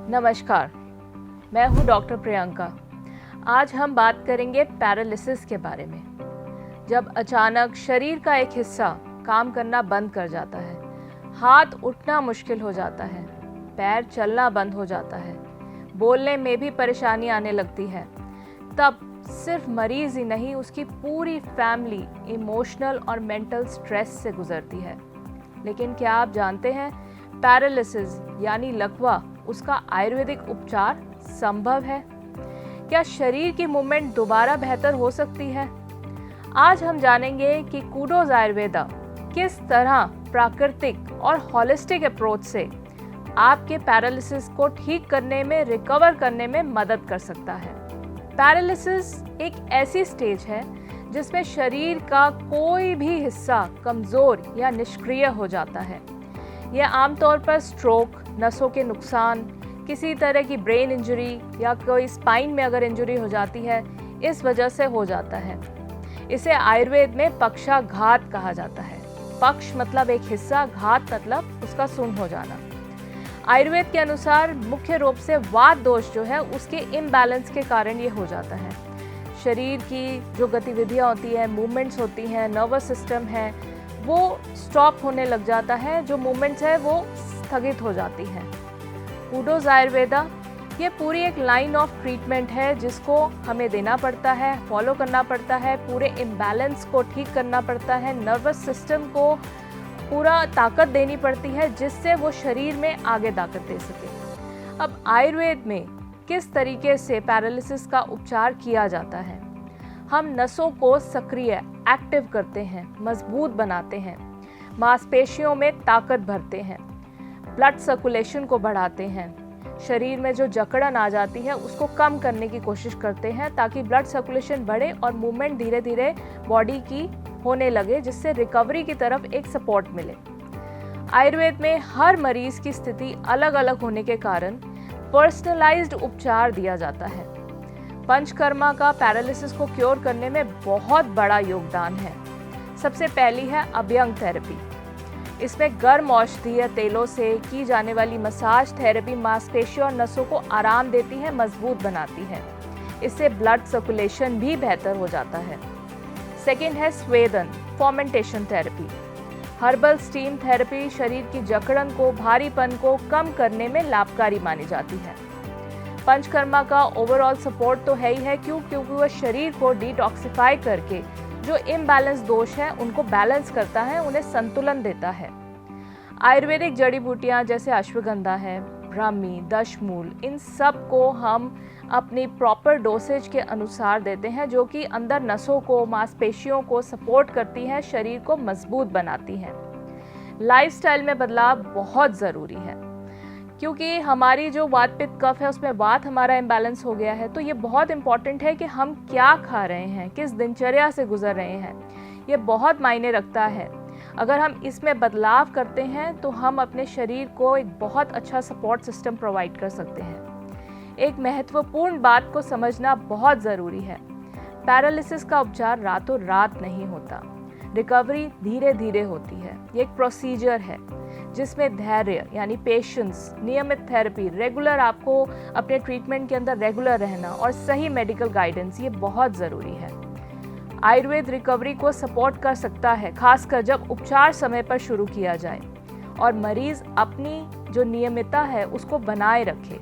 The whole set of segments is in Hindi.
नमस्कार, मैं हूँ डॉक्टर प्रियंका। आज हम बात करेंगे पैरालिसिस के बारे में। जब अचानक शरीर का एक हिस्सा काम करना बंद कर जाता है, हाथ उठना मुश्किल हो जाता है, पैर चलना बंद हो जाता है, बोलने में भी परेशानी आने लगती है, तब सिर्फ मरीज ही नहीं, उसकी पूरी फैमिली इमोशनल और मेंटल स्ट्रेस से गुजरती है। लेकिन क्या आप जानते हैं, पैरालिसिस यानी लकवा, उसका आयुर्वेदिक उपचार संभव है? क्या शरीर की मूवमेंट दोबारा बेहतर हो सकती है? आज हम जानेंगे कि कूडोज आयुर्वेदा किस तरह प्राकृतिक और होलिस्टिक अप्रोच से आपके पैरालिसिस को ठीक करने में, रिकवर करने में मदद कर सकता है। पैरालिसिस एक ऐसी स्टेज है जिसमें शरीर का कोई भी हिस्सा कमज़ोर या निष्क्रिय हो जाता है। यह आमतौर पर स्ट्रोक, नसों के नुकसान, किसी तरह की ब्रेन इंजरी या कोई स्पाइन में अगर इंजरी हो जाती है, इस वजह से हो जाता है। इसे आयुर्वेद में पक्षाघात कहा जाता है। पक्ष मतलब एक हिस्सा, घात मतलब उसका सुन्न हो जाना। आयुर्वेद के अनुसार मुख्य रूप से वात दोष जो है उसके इम्बैलेंस के कारण ये हो जाता है। शरीर की जो गतिविधियाँ होती हैं, मूवमेंट्स होती हैं, नर्वस सिस्टम है, वो स्टॉप होने लग जाता है, जो मूवमेंट्स है वो स्थगित हो जाती हैं। कूडोज आयुर्वेदा ये पूरी एक लाइन ऑफ ट्रीटमेंट है जिसको हमें देना पड़ता है, फॉलो करना पड़ता है, पूरे इम्बैलेंस को ठीक करना पड़ता है, नर्वस सिस्टम को पूरा ताकत देनी पड़ती है जिससे वो शरीर में आगे ताकत दे सके। अब आयुर्वेद में किस तरीके से पैरालिसिस का उपचार किया जाता है? हम नसों को सक्रिय, एक्टिव करते हैं, मजबूत बनाते हैं, मांसपेशियों में ताकत भरते हैं, ब्लड सर्कुलेशन को बढ़ाते हैं, शरीर में जो जकड़न आ जाती है उसको कम करने की कोशिश करते हैं ताकि ब्लड सर्कुलेशन बढ़े और मूवमेंट धीरे धीरे बॉडी की होने लगे, जिससे रिकवरी की तरफ एक सपोर्ट मिले। आयुर्वेद में हर मरीज की स्थिति अलग अलग होने के कारण पर्सनलाइज्ड उपचार दिया जाता है। पंचकर्मा का पैरालिसिस को क्योर करने में बहुत बड़ा योगदान है। सबसे पहली है अभ्यंग थेरेपी। इसमें गर्म औषधीय तेलों से की जाने वाली मसाज थेरेपी मांसपेशियों और नसों को आराम देती है, मजबूत बनाती है। इससे ब्लड सर्कुलेशन भी बेहतर हो जाता है। सेकेंड है स्वेदन, fomentation therapy. Herbal steam therapy शरीर की जकड़न को, भारीपन को कम करने में लाभकारी मानी जाती है। पंचकर्मा का ओवरऑल सपोर्ट तो है ही है, क्योंकि वह शरीर को डिटॉक्सिफाई करके जो इम्बैलेंस दोष है उनको बैलेंस करता है, उन्हें संतुलन देता है। आयुर्वेदिक जड़ी बूटियाँ जैसे अश्वगंधा है, ब्राह्मी, दशमूल, इन सब को हम अपनी प्रॉपर डोसेज के अनुसार देते हैं, जो कि अंदर नसों को, मांसपेशियों को सपोर्ट करती हैं, शरीर को मजबूत बनाती हैं। लाइफस्टाइल में बदलाव बहुत ज़रूरी है, क्योंकि हमारी जो वात पित्त कफ है उसमें वात हमारा इम्बैलेंस हो गया है। तो ये बहुत इंपॉर्टेंट है कि हम क्या खा रहे हैं, किस दिनचर्या से गुजर रहे हैं, ये बहुत मायने रखता है। अगर हम इसमें बदलाव करते हैं तो हम अपने शरीर को एक बहुत अच्छा सपोर्ट सिस्टम प्रोवाइड कर सकते हैं। एक महत्वपूर्ण बात को समझना बहुत ज़रूरी है, पैरालिसिस का उपचार रातों रात नहीं होता, रिकवरी धीरे धीरे होती है। ये एक प्रोसीजर है जिसमें धैर्य यानी पेशेंस, नियमित थेरेपी, रेगुलर आपको अपने ट्रीटमेंट के अंदर रेगुलर रहना और सही मेडिकल गाइडेंस, ये बहुत ज़रूरी है। आयुर्वेद रिकवरी को सपोर्ट कर सकता है, खासकर जब उपचार समय पर शुरू किया जाए और मरीज अपनी जो नियमितता है उसको बनाए रखे।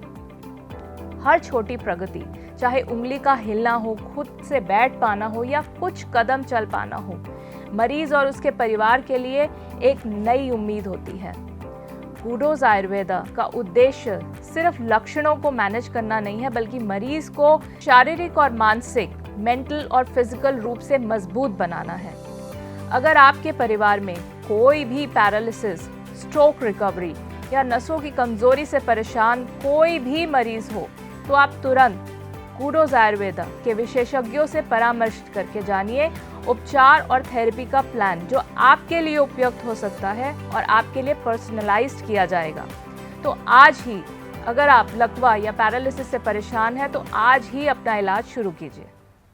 हर छोटी प्रगति, चाहे उंगली का हिलना हो, खुद से बैठ पाना हो या कुछ कदम चल पाना हो, मरीज और उसके परिवार के लिए एक नई उम्मीद होती है। कूडोज आयुर्वेदा का उद्देश्य सिर्फ लक्षणों को मैनेज करना नहीं है, बल्कि मरीज को शारीरिक और मानसिक, मेंटल और फिजिकल रूप से मजबूत बनाना है। अगर आपके परिवार में कोई भी पैरालिसिस, स्ट्रोक रिकवरी या नसों की कमजोरी से परेशान कोई भी मरीज हो, तो आप तुरंत कूडोज आयुर्वेदा के विशेषज्ञों से परामर्श करके जानिए उपचार और थेरेपी का प्लान जो आपके लिए उपयुक्त हो सकता है और आपके लिए पर्सनलाइज्ड किया जाएगा। तो आज ही अगर आप लकवा या पैरालिसिस से परेशान हैं तो आज ही अपना इलाज शुरू कीजिए।